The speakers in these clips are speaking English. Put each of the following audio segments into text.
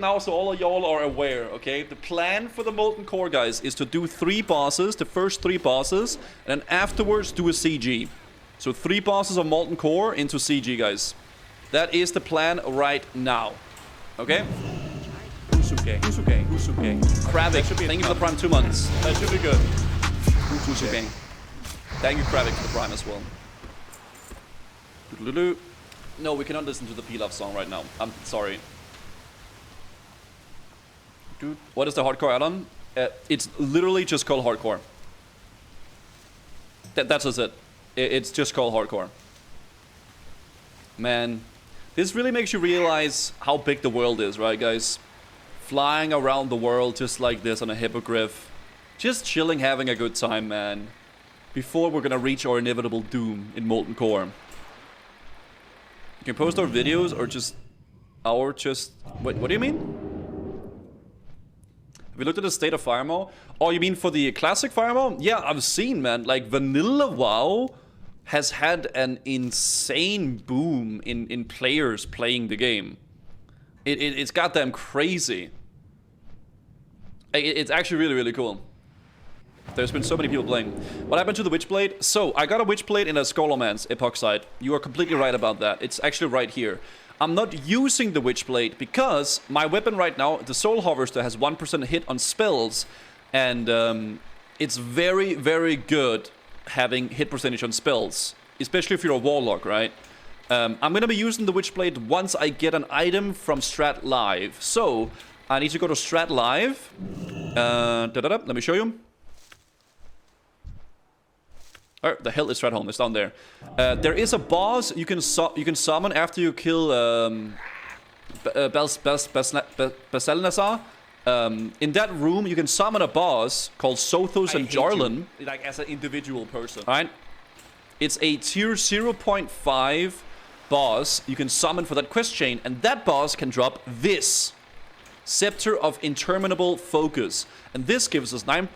now so all of y'all are aware, okay? The plan for the Molten Core, guys, is to do 3 bosses, the first 3 bosses, and then afterwards do a CG. So 3 bosses of Molten Core into CG, guys. That is the plan right now. Okay? Usuke. Kravik, thank you for the Prime 2 months. That should be good. Usuke. Thank you, Kravik, for the Prime as well. No, we cannot listen to the Pilaf song right now. I'm sorry. Dude, what is the hardcore add-on? It's literally just called hardcore. That's just it. It's just called hardcore. Man, this really makes you realize how big the world is, right, guys? Flying around the world just like this on a hippogriff. Just chilling, having a good time, man. Before we're gonna reach our inevitable doom in Molten Core. You can post our videos or just... Wait, what do you mean? Have you looked at the state of Firemage? Oh, you mean for the classic Firemage? Yeah, I've seen, man. Like, Vanilla WoW has had an insane boom in players playing the game. It's goddamn crazy. It's actually really, really cool. There's been so many people playing. What happened to the Witchblade? So, I got a Witchblade in a Scholarman's Epoxide. You are completely right about that. It's actually right here. I'm not using the Witchblade because my weapon right now, the Soul Harvester, has 1% hit on spells. And it's very, very good having hit percentage on spells. Especially if you're a Warlock, right? I'm going to be using the Witchblade once I get an item from Strat Live. So, I need to go to Strat Live. Let me show you. Oh, the hell is Stratholm? It's down there. There is a boss you can summon after you kill Baselnazar. In that room, you can summon a boss called Sothos and Jarlan. Like as an individual person. Alright? It's a tier 0.5 boss you can summon for that quest chain, and that boss can drop this. Scepter of Interminable Focus. And this gives us 9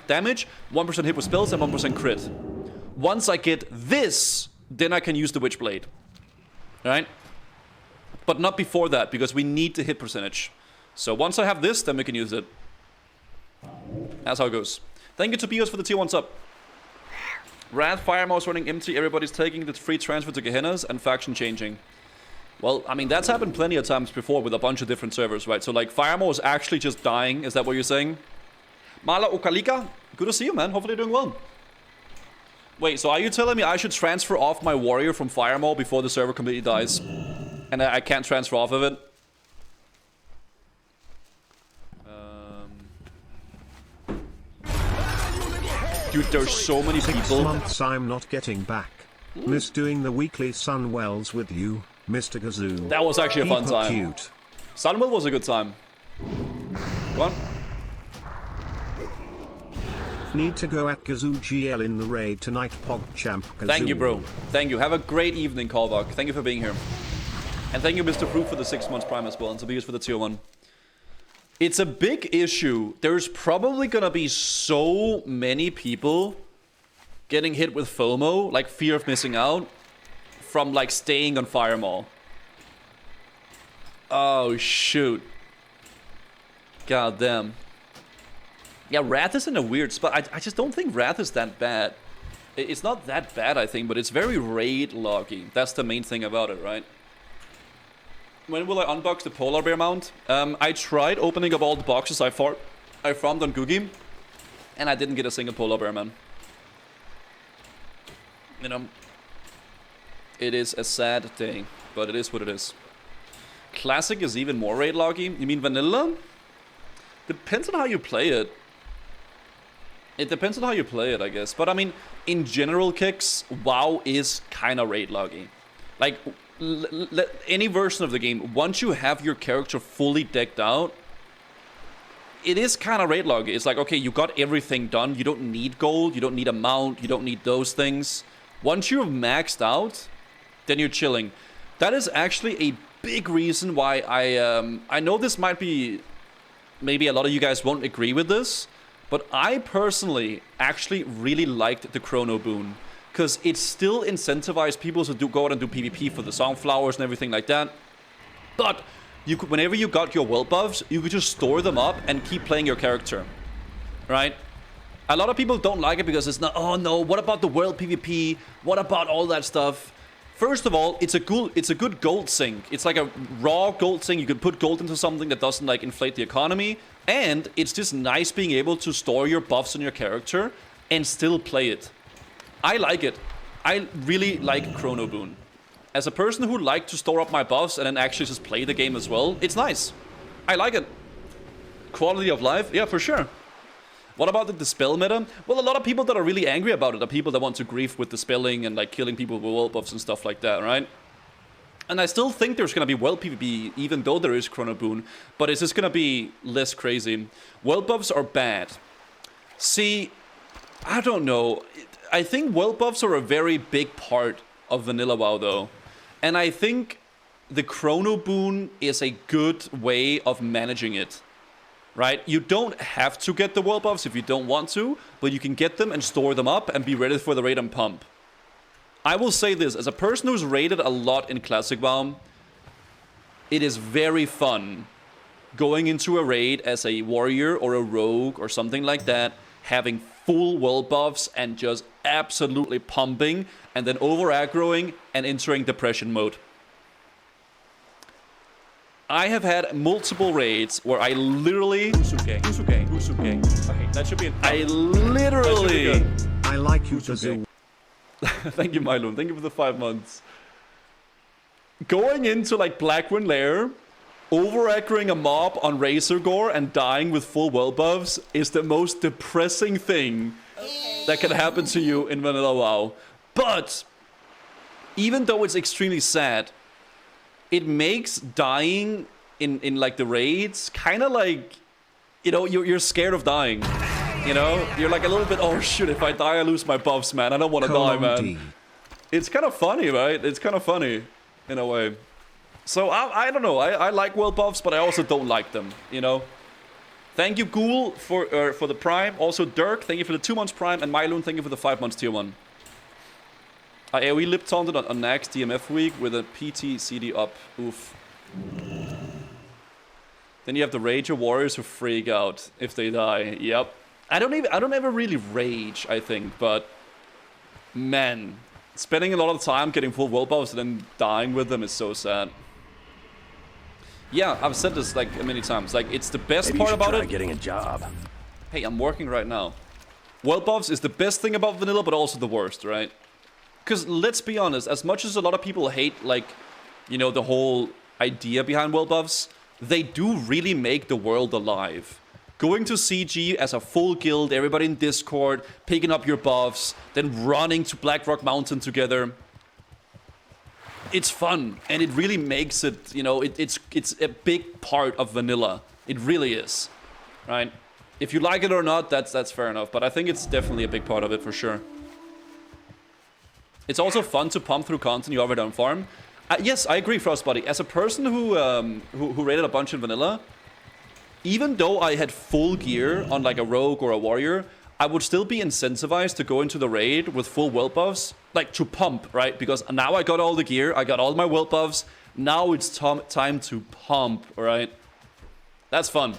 damage, 1% hit with spells, and 1% crit. Once I get this, then I can use the Witchblade. Alright? But not before that, because we need the hit percentage. So once I have this, then we can use it. That's how it goes. Thank you to Bios for the tier 1 sub. Wrath Firemage running empty, everybody's taking the free transfer to Gehennas, and faction changing. Well, I mean, that's happened plenty of times before with a bunch of different servers, right? So, like, Firemage is actually just dying. Is that what you're saying? Mala Okalika, good to see you, man. Hopefully you're doing well. Wait, so are you telling me I should transfer off my warrior from Firemage before the server completely dies? And I can't transfer off of it? Dude, there's so many people. 6 months I'm not getting back. Miss doing the weekly Sunwells with you, Mr. Gazoo. That was actually a fun time. Cute. Sunwell was a good time. Go on. Need to go at Gazoo GL in the raid tonight, PogChamp Gazoo. Thank you, bro. Thank you. Have a great evening, Callback. Thank you for being here. And thank you, Mr. Fruit, for the 6 months Prime as well. And Tobias for the tier 1. It's a big issue. There's probably gonna be so many people getting hit with FOMO, like fear of missing out, from like staying on Firemage. Oh, shoot. God damn. Yeah, Wrath is in a weird spot. I just don't think Wrath is that bad. It's not that bad, I think, but it's very raid loggy. That's the main thing about it, right? When will I unbox the polar bear mount? I tried opening up all the boxes I farmed on Googie, and I didn't get a single polar bear, man. You know, it is a sad thing, but it is what it is. Classic is even more raid loggy. You mean vanilla? Depends on how you play it. It depends on how you play it, I guess. But I mean, in general kicks, WoW is kind of raid loggy. Like, any version of the game, once you have your character fully decked out, it is kind of raid loggy. It's like, okay, you got everything done. You don't need gold. You don't need a mount. You don't need those things. Once you're maxed out, then you're chilling. That is actually a big reason why I know this might be... Maybe a lot of you guys won't agree with this, but I personally actually really liked the Chrono Boon. Because it still incentivized people to go out and do PvP for the Songflowers and everything like that. But you could, whenever you got your world buffs, you could just store them up and keep playing your character, right? A lot of people don't like it because it's not, oh no, what about the world PvP? What about all that stuff? First of all, it's a good gold sink. It's like a raw gold sink. You can put gold into something that doesn't like inflate the economy. And it's just nice being able to store your buffs on your character and still play it. I like it. I really like Chrono Boon. As a person who likes to store up my buffs and then actually just play the game as well, it's nice. I like it. Quality of life, yeah, for sure. What about the dispel meta? Well, a lot of people that are really angry about it are people that want to grief with dispelling and like killing people with world buffs and stuff like that, right? And I still think there's gonna be world PvP even though there is Chrono Boon, but it's just gonna be less crazy. World buffs are bad. See, I don't know. I think world buffs are a very big part of Vanilla WoW though. And I think the Chrono Boon is a good way of managing it. Right? You don't have to get the world buffs if you don't want to, but you can get them and store them up and be ready for the raid and pump. I will say this, as a person who's raided a lot in Classic WoW, it is very fun going into a raid as a warrior or a rogue or something like that, having full world buffs and just absolutely pumping, and then over-aggroing and entering depression mode. I have had multiple raids where I literally... Usuke. Okay, that should be... I literally... I like you, Tazoo. Thank you, Mylon. Thank you for the 5 months. Going into, like, Blackwind Lair, over-aggroing a mob on Razor Gore and dying with full world buffs is the most depressing thing that can happen to you in Vanilla WoW. But, even though it's extremely sad, it makes dying in like the raids kind of like, you know, you're scared of dying. You know, you're like a little bit, oh shit, if I die I lose my buffs, man. I don't want to die, man. It's kind of funny, right? It's kind of funny in a way. So I don't know. I like world buffs, but I also don't like them, you know. Thank you, Ghoul, for the Prime. Also, Dirk, thank you for the 2 months Prime. And Mylon, thank you for the 5 months Tier 1. I AoE lip taunted on Nax DMF week with a PT CD up. Oof. Then you have the Rager Warriors who freak out if they die. Yep. I don't ever really rage, I think, but man, spending a lot of time getting full world buffs and then dying with them is so sad. Yeah, I've said this like many times. Like, it's the best part about it. Getting a job. Hey, I'm working right now. World buffs is the best thing about vanilla, but also the worst, right? Because let's be honest, as much as a lot of people hate, like, you know, the whole idea behind world buffs, they do really make the world alive. Going to CG as a full guild, everybody in Discord, picking up your buffs, then running to Blackrock Mountain together. It's fun, and it really makes it, you know, it's a big part of vanilla. It really is, right? If you like it or not, that's fair enough, but I think it's definitely a big part of it for sure. It's also fun to pump through content you already on farm. Yes, I agree, Frostbody. As a person who raided a bunch in vanilla, even though I had full gear on like a rogue or a warrior, I would still be incentivized to go into the raid with full world buffs, like to pump, right? Because now I got all the gear, I got all my world buffs. Now it's time to pump, all right? That's fun.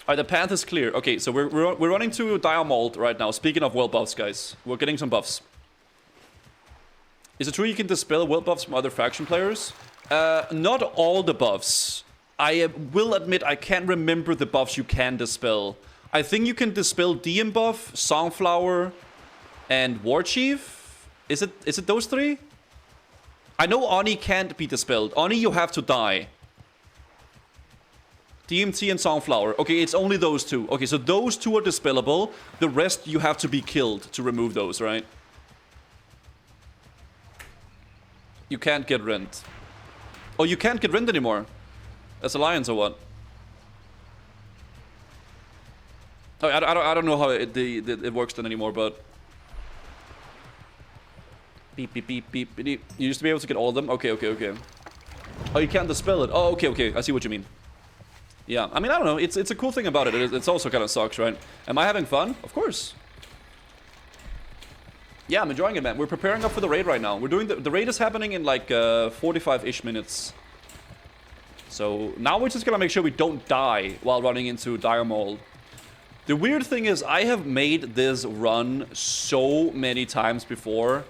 Alright, the path is clear. Okay, so we're running to Diamond right now. Speaking of world buffs, guys, we're getting some buffs. Is it true you can dispel world buffs from other faction players? Not all the buffs. I will admit I can't remember the buffs you can dispel. I think you can dispel DM buff, Songflower, and Warchief. Is it those three? I know Oni can't be dispelled. Oni, you have to die. DMT and Songflower. Okay, it's only those two. Okay, so those two are dispellable. The rest you have to be killed to remove those, right? You can't get Rent. Oh, you can't get Rent anymore. As Alliance or what? Oh, I don't know how it works then anymore, but... Beep, beep, beep, beep, beep. You used to be able to get all of them? Okay. Oh, you can't dispel it. Oh, okay. I see what you mean. Yeah, I mean, I don't know. It's a cool thing about it. It's also kind of sucks, right? Am I having fun? Of course. Yeah, I'm enjoying it, man. We're preparing up for the raid right now. We're doing the raid is happening in like 45-ish minutes. So now we're just gonna make sure we don't die while running into Dire Maul. The weird thing is I have made this run so many times before,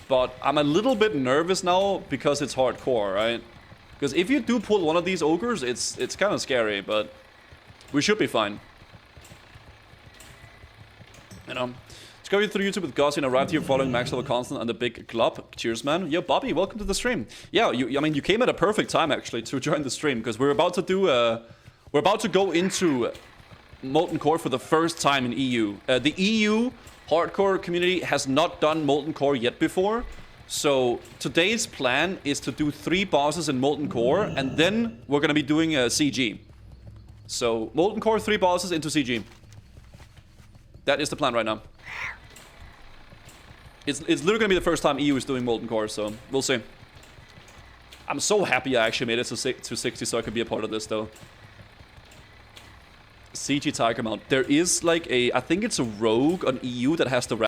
but I'm a little bit nervous now because it's hardcore, right? Because if you do pull one of these ogres, it's kind of scary, but we should be fine. You know, discovered through YouTube with Gauzy and arrived here following Max Level Constant and the big glop. Cheers, man. Yo, Bobby, welcome to the stream. Yeah, I mean, you came at a perfect time actually to join the stream because we're about to do we're about to go into Molten Core for the first time in EU. The EU hardcore community has not done Molten Core yet before. So today's plan is to do 3 bosses in Molten Core, and then we're gonna be doing CG. So Molten Core, 3 bosses into CG. That is the plan right now. It's literally gonna be the first time EU is doing Molten Core, so we'll see. I'm so happy I actually made it to 60 so I could be a part of this, though. CG Tiger Mount. There is like I think it's a rogue on EU that has the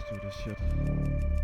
do this shit.